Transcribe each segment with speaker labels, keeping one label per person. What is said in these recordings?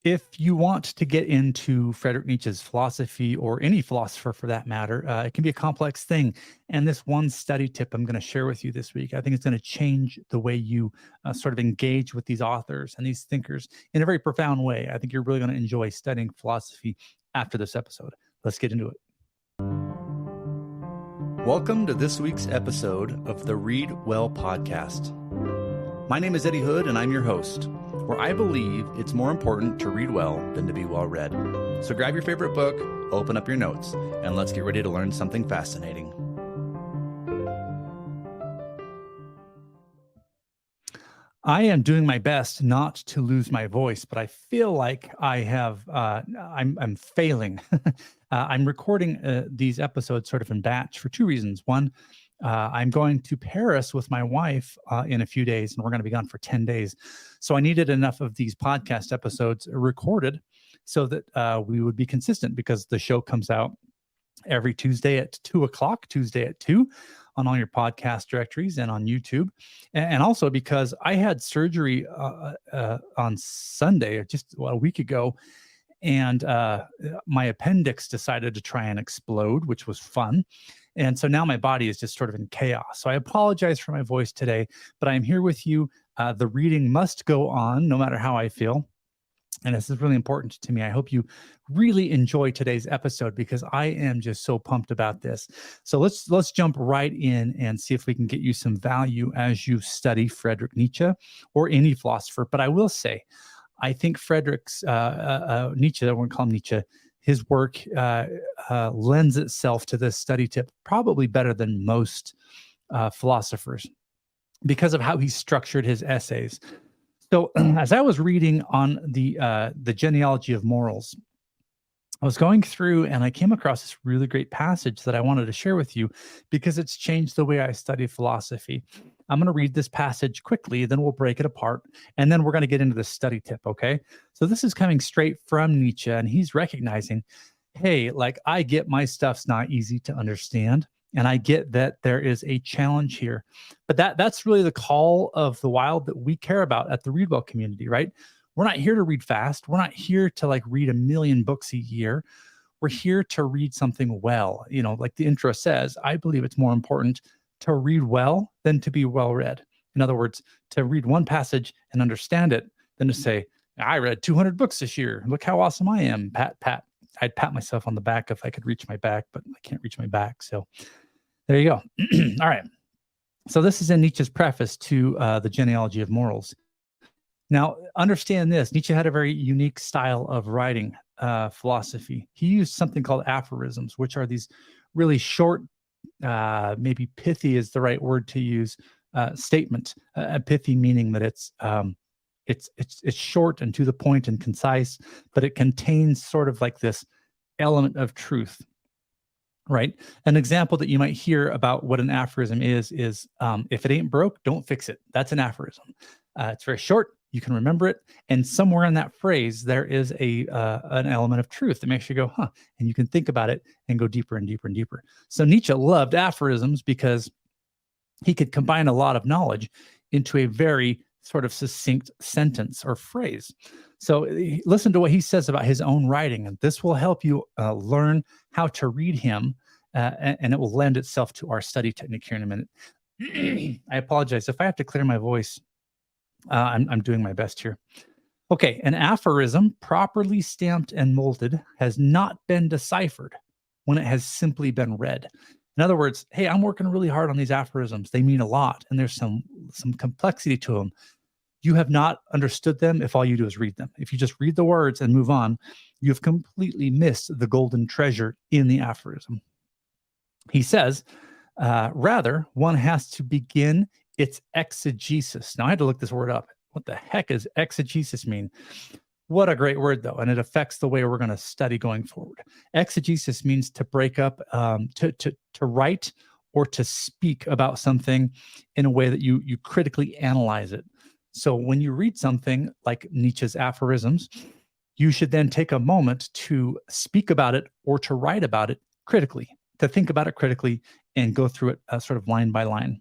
Speaker 1: If you want to get into Friedrich Nietzsche's philosophy, or any philosopher for that matter, it can be a complex thing. And this one study tip I'm going to share with you this week, I think it's going to change the way you sort of engage with these authors and these thinkers in a very profound way. I think you're really going to enjoy studying philosophy after this episode. Let's get into it. Welcome to this week's episode of the Read Well podcast. My name is Eddie Hood, and I'm your host, where I believe it's more important to read well than to be well read. So grab your favorite book, open up your notes, and let's get ready to learn something fascinating. I am doing my best not to lose my voice, but I feel like I'm failing. I'm recording these episodes sort of in batch for two reasons. One, I'm going to Paris with my wife in a few days, and we're going to be gone for 10 days. So I needed enough of these podcast episodes recorded so that we would be consistent, because the show comes out every Tuesday at 2:00, Tuesday at 2, on all your podcast directories and on YouTube. And also because I had surgery on Sunday, or just a week ago, and my appendix decided to try and explode, which was fun. And so now my body is just sort of in chaos. So I apologize for my voice today, but I'm here with you. The reading must go on no matter how I feel. And this is really important to me. I hope you really enjoy today's episode, because I am just so pumped about this. So let's jump right in and see if we can get you some value as you study Friedrich Nietzsche or any philosopher. But I will say, I think Friedrich's Nietzsche, I won't call him Nietzsche, his work lends itself to this study tip probably better than most philosophers, because of how he structured his essays. So as I was reading on the genealogy of morals, I was going through and I came across this really great passage that I wanted to share with you, because it's changed the way I study philosophy. I'm going to read this passage quickly, then we'll break it apart, and then we're going to get into the study tip, okay? So this is coming straight from Nietzsche, and he's recognizing, hey, like, I get my stuff's not easy to understand, and I get that there is a challenge here. But that's really the call of the wild that we care about at the Read Well community, right? We're not here to read fast. We're not here to like read 1 million books a year. We're here to read something well. You know, like the intro says, I believe it's more important to read well than to be well read. In other words, to read one passage and understand it than to say, I read 200 books this year. Look how awesome I am. Pat, pat. I'd pat myself on the back if I could reach my back, but I can't reach my back. So there you go. All right. So this is in Nietzsche's preface to the Genealogy of Morals. Now, understand this. Nietzsche had a very unique style of writing philosophy. He used something called aphorisms, which are these really short, maybe pithy is the right word to use, statement. Pithy meaning that it's short and to the point and concise, but it contains sort of like this element of truth. Right. An example that you might hear about what an aphorism is if it ain't broke, don't fix it. That's an aphorism. It's very short. You can remember it. And somewhere in that phrase, there is an element of truth that makes you go, huh, and you can think about it and go deeper and deeper and deeper. So Nietzsche loved aphorisms because he could combine a lot of knowledge into a very sort of succinct sentence or phrase. So listen to what he says about his own writing, and this will help you learn how to read him, and it will lend itself to our study technique here in a minute. I apologize if I have to clear my voice. I'm doing my best here. Okay, an aphorism properly stamped and molded has not been deciphered when it has simply been read. In other words, hey, I'm working really hard on these aphorisms. They mean a lot, and there's some complexity to them. You have not understood them if all you do is read them. If you just read the words and move on, you've completely missed the golden treasure in the aphorism. He says, rather, one has to begin its exegesis. Now, I had to look this word up. What the heck does exegesis mean? What a great word, though, and it affects the way we're going to study going forward. Exegesis means to break up, to write or to speak about something in a way that you critically analyze it. So when you read something like Nietzsche's aphorisms, you should then take a moment to speak about it or to write about it critically, to think about it critically and go through it sort of line by line.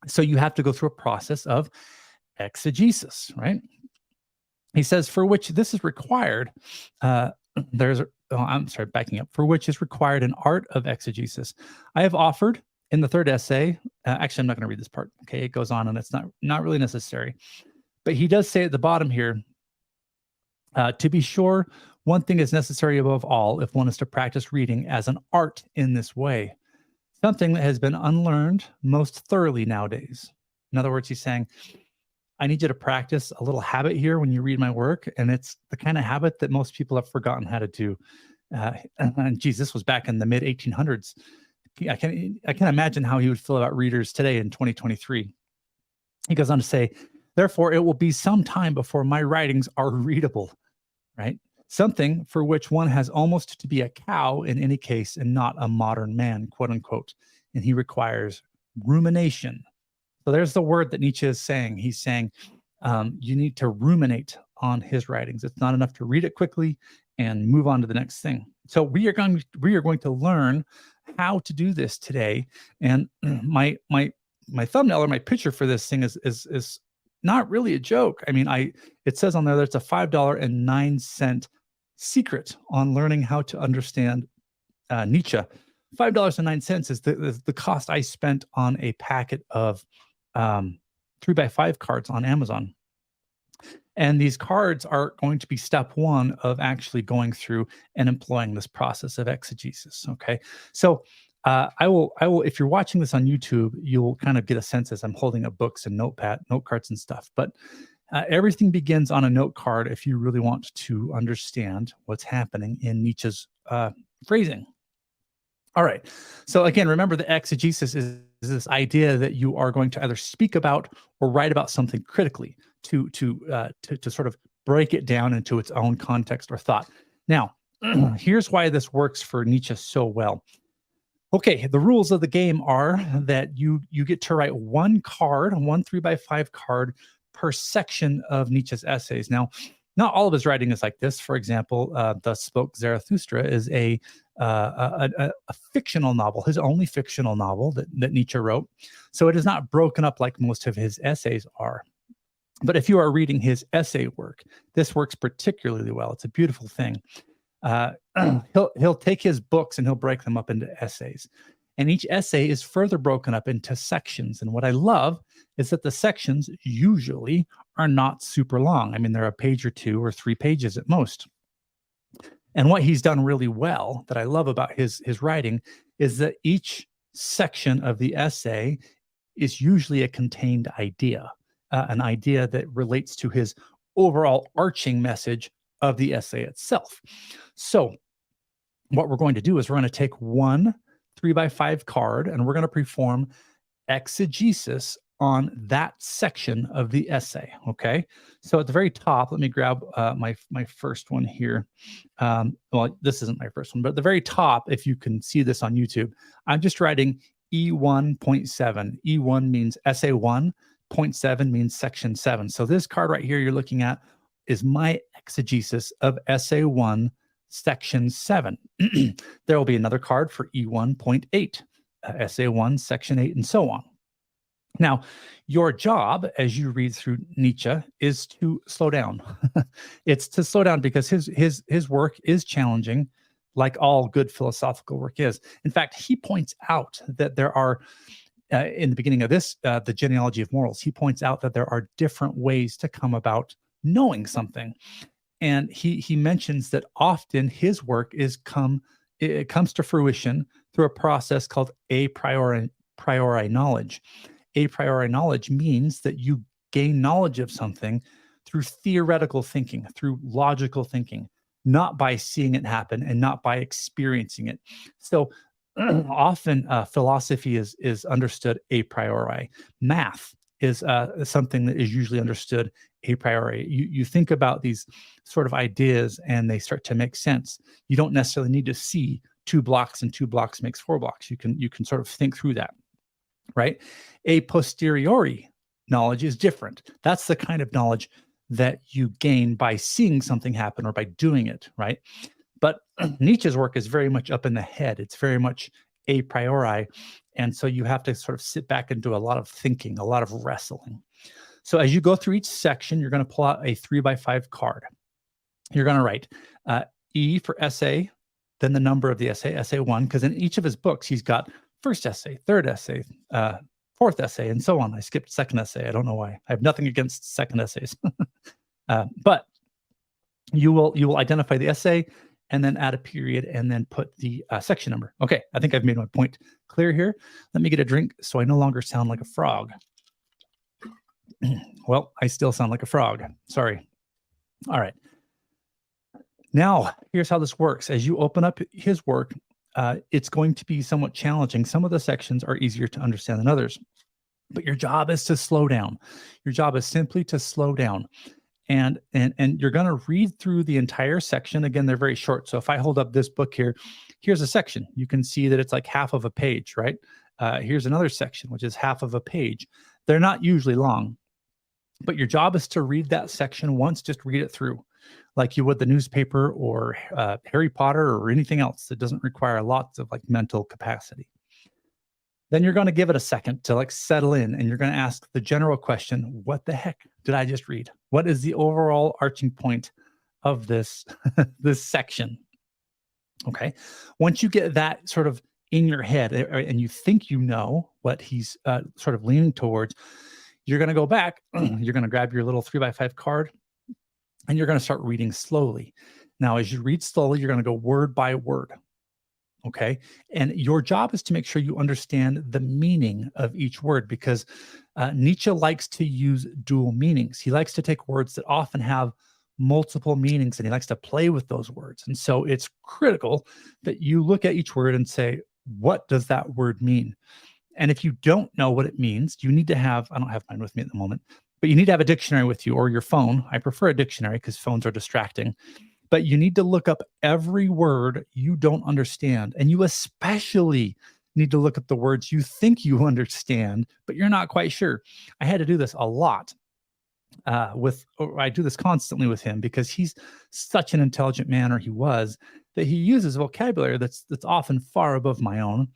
Speaker 1: So you have to go through a process of exegesis, right? He says, for which this is required, uh, I'm sorry, backing up, for which is required an art of exegesis. I have offered in the third essay, actually, I'm not going to read this part. Okay, it goes on and it's not really necessary. But he does say at the bottom here, to be sure, one thing is necessary above all if one is to practice reading as an art in this way, something that has been unlearned most thoroughly nowadays. In other words, he's saying, I need you to practice a little habit here when you read my work. And it's the kind of habit that most people have forgotten how to do. And geez, this was back in the mid 1800s. I can imagine how he would feel about readers today in 2023. He goes on to say, therefore, it will be some time before my writings are readable, right? Something for which one has almost to be a cow in any case and not a modern man, quote unquote. And he requires rumination. So there's the word that Nietzsche is saying. He's saying you need to ruminate on his writings. It's not enough to read it quickly and move on to the next thing. So we are going to learn how to do this today. And my thumbnail or my picture for this thing is not really a joke. I mean, it says on there that it's a $5.09 secret on learning how to understand Nietzsche. $5.09 is the cost I spent on a packet of 3x5 cards on Amazon. And these cards are going to be step one of actually going through and employing this process of exegesis. Okay. So I will, if you're watching this on YouTube, you'll kind of get a sense as I'm holding up books and note cards and stuff. But everything begins on a note card if you really want to understand what's happening in Nietzsche's phrasing. All right. So again, remember the exegesis is this idea that you are going to either speak about or write about something critically to sort of break it down into its own context or thought. Now, here's why this works for Nietzsche so well. Okay, the rules of the game are that you get to write one 3x5 card per section of Nietzsche's essays. Now, not all of his writing is like this. For example, Thus Spoke Zarathustra is a fictional novel, his only fictional novel that Nietzsche wrote. So it is not broken up like most of his essays are. But if you are reading his essay work, this works particularly well. It's a beautiful thing. He'll take his books and he'll break them up into essays. And each essay is further broken up into sections. And what I love is that the sections usually are not super long. I mean, they're a page or two or 3 pages at most. And what he's done really well that I love about his writing is that each section of the essay is usually a contained idea, an idea that relates to his overall arching message of the essay itself. So what we're going to do is we're going to take one 3x5 card and we're going to perform exegesis on that section of the essay. Okay. So at the very top, let me grab my first one here. Well, this isn't my first one, but at the very top, if you can see this on YouTube, I'm just writing E1.7. E1 means essay 1. 0.7 means section 7. So this card right here you're looking at is my exegesis of essay 1, section 7. There will be another card for E1.8, essay 1, section 8, and so on. Now, your job as you read through Nietzsche is to slow down. It's to slow down because his work is challenging, like all good philosophical work is. In fact, he points out that there are, in the beginning of this, the genealogy of morals, he points out that there are different ways to come about knowing something. And he mentions that often his work comes to fruition through a process called a priori knowledge. A priori knowledge means that you gain knowledge of something through theoretical thinking, through logical thinking, not by seeing it happen and not by experiencing it. So often philosophy is understood a priori. Math is something that is usually understood a priori. You think about these sort of ideas and they start to make sense. You don't necessarily need to see 2 blocks and 2 blocks makes 4 blocks. You can sort of think through that. Right? A posteriori knowledge is different. That's the kind of knowledge that you gain by seeing something happen or by doing it, right? But Nietzsche's work is very much up in the head. It's very much a priori. And so you have to sort of sit back and do a lot of thinking, a lot of wrestling. So as you go through each section, you're going to pull out a 3x5 card. You're going to write E for essay, then the number of the essay, essay 1, because in each of his books, he's got first essay, third essay, fourth essay, and so on. I skipped second essay. I don't know why. I have nothing against second essays. But you will identify the essay and then add a period and then put the section number. Okay, I think I've made my point clear here. Let me get a drink so I no longer sound like a frog. Well, I still sound like a frog. Sorry. All right. Now, here's how this works. As you open up his work, it's going to be somewhat challenging. Some of the sections are easier to understand than others, but your job is to slow down. Your job is simply to slow down. And you're going to read through the entire section. Again, they're very short. So if I hold up this book here, here's a section. You can see that it's like half of a page, right? Here's another section, which is half of a page. They're not usually long, but your job is to read that section once, just read it through like you would the newspaper or Harry Potter or anything else that doesn't require lots of like mental capacity. Then you're going to give it a second to like settle in, and you're going to ask the general question, what the heck did I just read? What is the overall arching point of this, this section? Okay. Once you get that sort of in your head and you think you know what he's sort of leaning towards, you're going to go back, you're going to grab your little 3x5 card, and you're going to start reading slowly. Now, as you read slowly, you're going to go word by word. Okay. And your job is to make sure you understand the meaning of each word, because Nietzsche likes to use dual meanings. He likes to take words that often have multiple meanings, and he likes to play with those words. And so it's critical that you look at each word and say, what does that word mean? And if you don't know what it means, you need to have, I don't have mine with me at the moment, but you need to have a dictionary with you or your phone. I prefer a dictionary because phones are distracting. But you need to look up every word you don't understand. And you especially need to look up the words you think you understand, but you're not quite sure. I had to do this a lot I do this constantly with him because he's such an intelligent man, or he was, that he uses vocabulary that's often far above my own.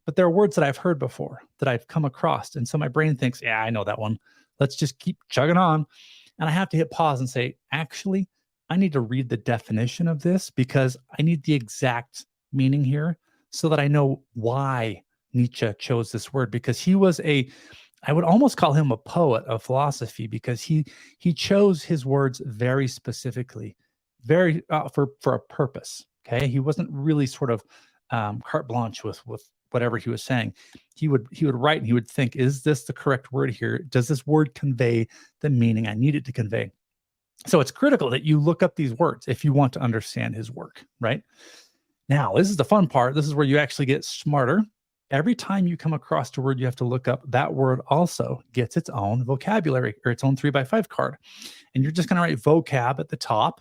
Speaker 1: But there are words that I've heard before, that I've come across. And so my brain thinks, yeah, I know that one. Let's just keep chugging on. And I have to hit pause and say, actually, I need to read the definition of this because I need the exact meaning here so that I know why Nietzsche chose this word, because he was I would almost call him a poet of philosophy, because he chose his words very specifically, very for a purpose. Okay. He wasn't really sort of carte blanche with whatever he was saying. He would write and he would think, is this the correct word here? Does this word convey the meaning I need it to convey? So it's critical that you look up these words if you want to understand his work, right? Now, this is the fun part. This is where you actually get smarter. Every time you come across a word you have to look up, that word also gets its own vocabulary or its own 3x5 card. And you're just going to write vocab at the top.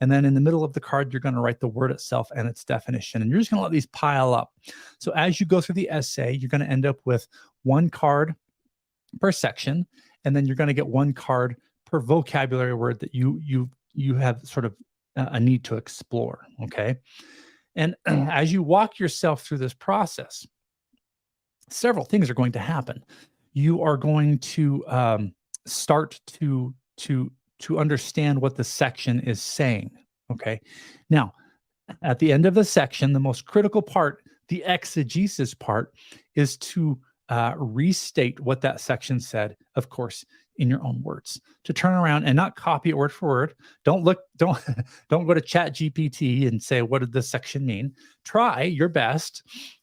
Speaker 1: And then in the middle of the card, you're going to write the word itself and its definition. And you're just going to let these pile up. So as you go through the essay, you're going to end up with one card per section. And then you're going to get one card per vocabulary word that you have sort of a need to explore. Okay. And as you walk yourself through this process, several things are going to happen. You are going to start to understand what the section is saying. Okay. Now, at the end of the section, the most critical part, the exegesis part, is to restate what that section said, of course, in your own words, to turn around and not copy it word for word. Don't go to Chat GPT and say, what did this section mean? Try your best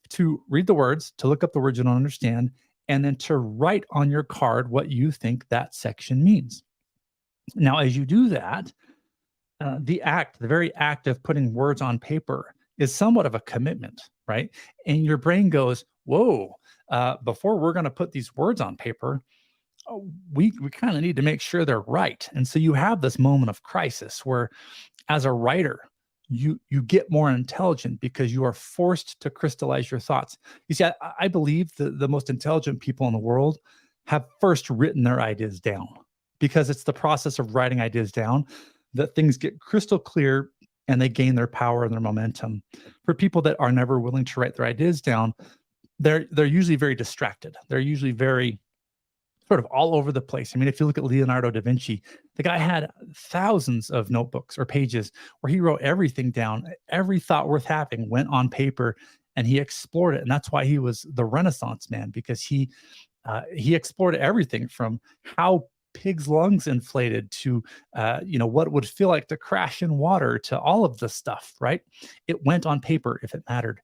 Speaker 1: to read the words, to look up the words you don't understand, and then to write on your card what you think that section means. Now, as you do that, the very act of putting words on paper is somewhat of a commitment, right? And your brain goes, whoa, before we're going to put these words on paper, we kind of need to make sure they're right. And so you have this moment of crisis where, as a writer, you get more intelligent because you are forced to crystallize your thoughts. You see, I believe the most intelligent people in the world have first written their ideas down, because it's the process of writing ideas down that things get crystal clear and they gain their power and their momentum. For people that are never willing to write their ideas down, they're usually very distracted. They're usually very sort of all over the place. I mean, if you look at Leonardo da Vinci, the guy had thousands of notebooks or pages where he wrote everything down. Every thought worth having went on paper and he explored it. And that's why he was the Renaissance man, because he explored everything from how pigs' lungs inflated to what would feel like to crash in water, to all of the stuff, right? It went on paper if it mattered.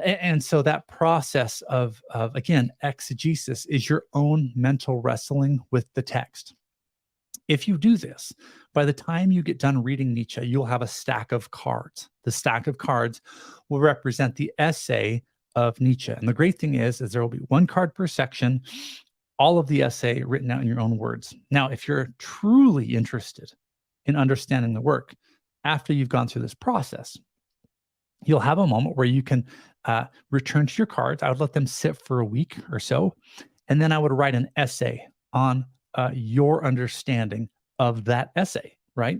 Speaker 1: And so that process of again, exegesis is your own mental wrestling with the text. If you do this, by the time you get done reading Nietzsche, you'll have a stack of cards. The stack of cards will represent the essay of Nietzsche. And the great thing is there will be one card per section, all of the essay written out in your own words. Now, if you're truly interested in understanding the work, after you've gone through this process, you'll have a moment where you can return to your cards. I would let them sit for a week or so, and then I would write an essay on your understanding of that essay, right?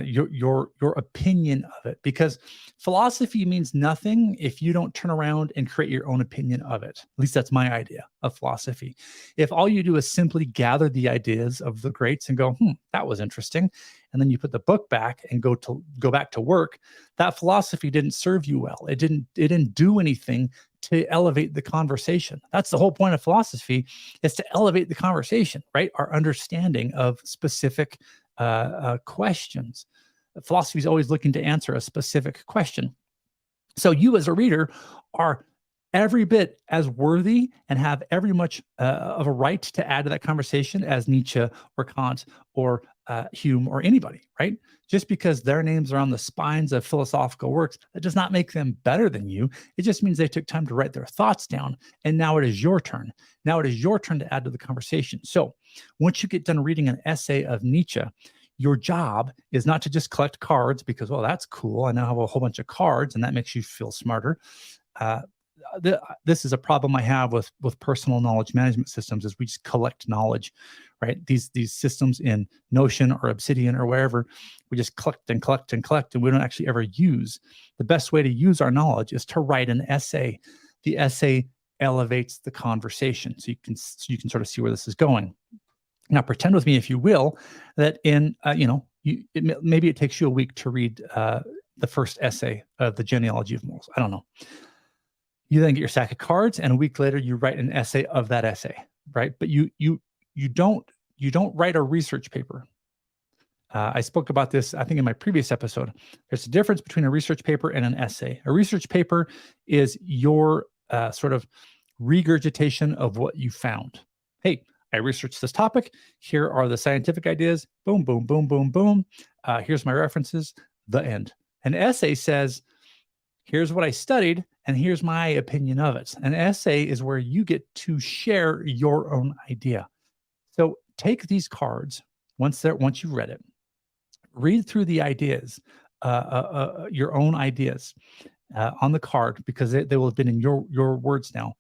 Speaker 1: Your opinion of it, because philosophy means nothing if you don't turn around and create your own opinion of it. At least that's my idea of philosophy. If all you do is simply gather the ideas of the greats and go, that was interesting, and then you put the book back and go back to work, that philosophy didn't serve you well. It didn't do anything to elevate the conversation. That's the whole point of philosophy, is to elevate the conversation, right? Our understanding of specific questions. Philosophy is always looking to answer a specific question. So you as a reader are every bit as worthy and have every much of a right to add to that conversation as Nietzsche or Kant or Hume or anybody, right? Just because their names are on the spines of philosophical works, that does not make them better than you. It just means they took time to write their thoughts down. And now it is your turn. Now it is your turn to add to the conversation. So once you get done reading an essay of Nietzsche, your job is not to just collect cards because, well, that's cool. I now have a whole bunch of cards and that makes you feel smarter. This is a problem I have with personal knowledge management systems, is we just collect knowledge, right? These systems in Notion or Obsidian or wherever, we just collect and collect and collect, and we don't actually ever use. The best way to use our knowledge is to write an essay. The essay elevates the conversation, so you can sort of see where this is going. Now, pretend with me, if you will, that maybe it takes you a week to read the first essay of the genealogy of morals. I don't know. You then get your stack of cards, and a week later, you write an essay of that essay, right? But you don't write a research paper. I spoke about this, I think, in my previous episode. There's a difference between a research paper and an essay. A research paper is your sort of regurgitation of what you found. Hey, I researched this topic. Here are the scientific ideas. Boom, boom, boom, boom, boom. Here's my references. The end. An essay says, here's what I studied, and here's my opinion of it. An essay is where you get to share your own idea. So take these cards once you've read it, read through the ideas, your own ideas on the card, because they will have been in your words now,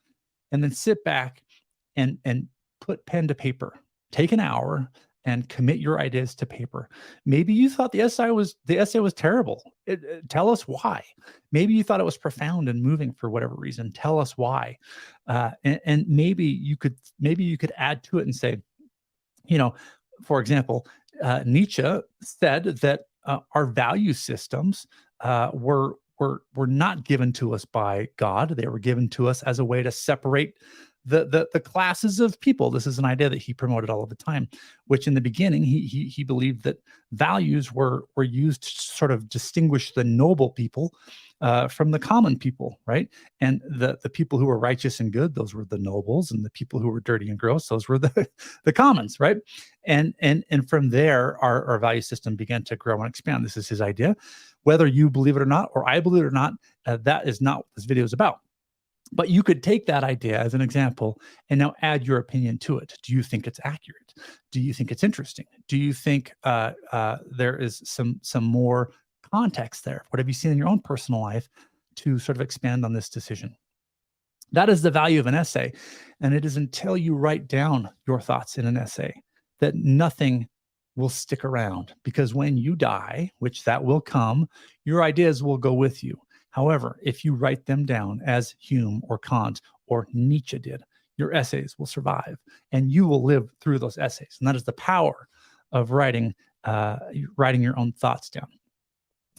Speaker 1: and then sit back and put pen to paper. Take an hour and commit your ideas to paper. Maybe you thought the essay was terrible. Tell us why. Maybe you thought it was profound and moving for whatever reason. Tell us why. And maybe you could add to it and say, for example, Nietzsche said that our value systems were not given to us by God. They were given to us as a way to separate the classes of people. This is an idea that he promoted all of the time, which in the beginning he believed that values were used to sort of distinguish the noble people from the common people, right? And the people who were righteous and good, those were the nobles, and the people who were dirty and gross, those were the commons, right? And from there, our value system began to grow and expand. This is his idea. Whether you believe it or not, or I believe it or not, that is not what this video is about. But you could take that idea as an example and now add your opinion to it. Do you think it's accurate? Do you think it's interesting? Do you think there is some more context there? What have you seen in your own personal life to sort of expand on this decision? That is the value of an essay. And it is until you write down your thoughts in an essay that nothing will stick around. Because when you die, which that will come, your ideas will go with you. However, if you write them down as Hume or Kant or Nietzsche did, your essays will survive, and you will live through those essays. And that is the power of writing your own thoughts down.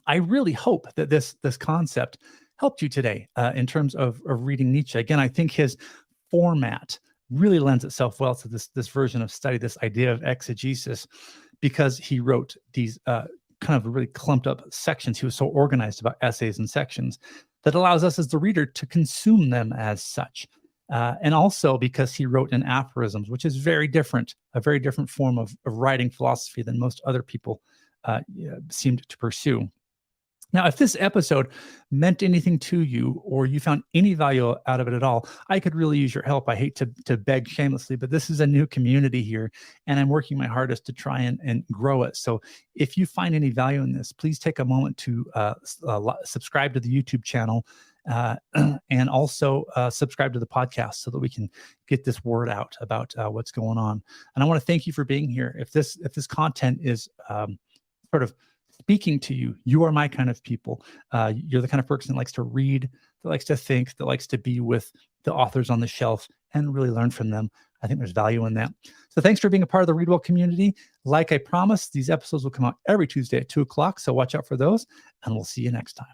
Speaker 1: I really hope that this concept helped you today in terms of reading Nietzsche. Again, I think his format really lends itself well to this version of study, this idea of exegesis, because he wrote these kind of really clumped up sections. He was so organized about essays and sections that allows us as the reader to consume them as such. And also because he wrote in aphorisms, which is a very different form of writing philosophy than most other people seemed to pursue. Now, if this episode meant anything to you, or you found any value out of it at all, I could really use your help. I hate to beg shamelessly, but this is a new community here, and I'm working my hardest to try and grow it. So if you find any value in this, please take a moment to subscribe to the YouTube channel, and also subscribe to the podcast so that we can get this word out about what's going on. And I want to thank you for being here. If this content is sort of speaking to you, you are my kind of people. You're the kind of person that likes to read, that likes to think, that likes to be with the authors on the shelf and really learn from them. I think there's value in that. So thanks for being a part of the Read Well community. Like I promised, these episodes will come out every Tuesday at 2:00. So watch out for those, and we'll see you next time.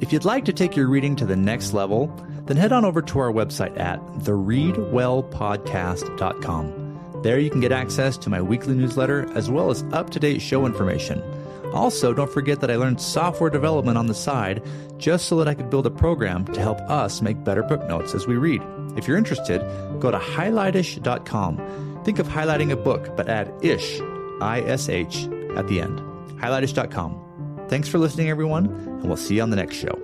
Speaker 1: If you'd like to take your reading to the next level, then head on over to our website at thereadwellpodcast.com. There you can get access to my weekly newsletter as well as up-to-date show information. Also, don't forget that I learned software development on the side just so that I could build a program to help us make better book notes as we read. If you're interested, go to highlightish.com. Think of highlighting a book, but add ish, I-S-H, at the end. Highlightish.com. Thanks for listening, everyone, and we'll see you on the next show.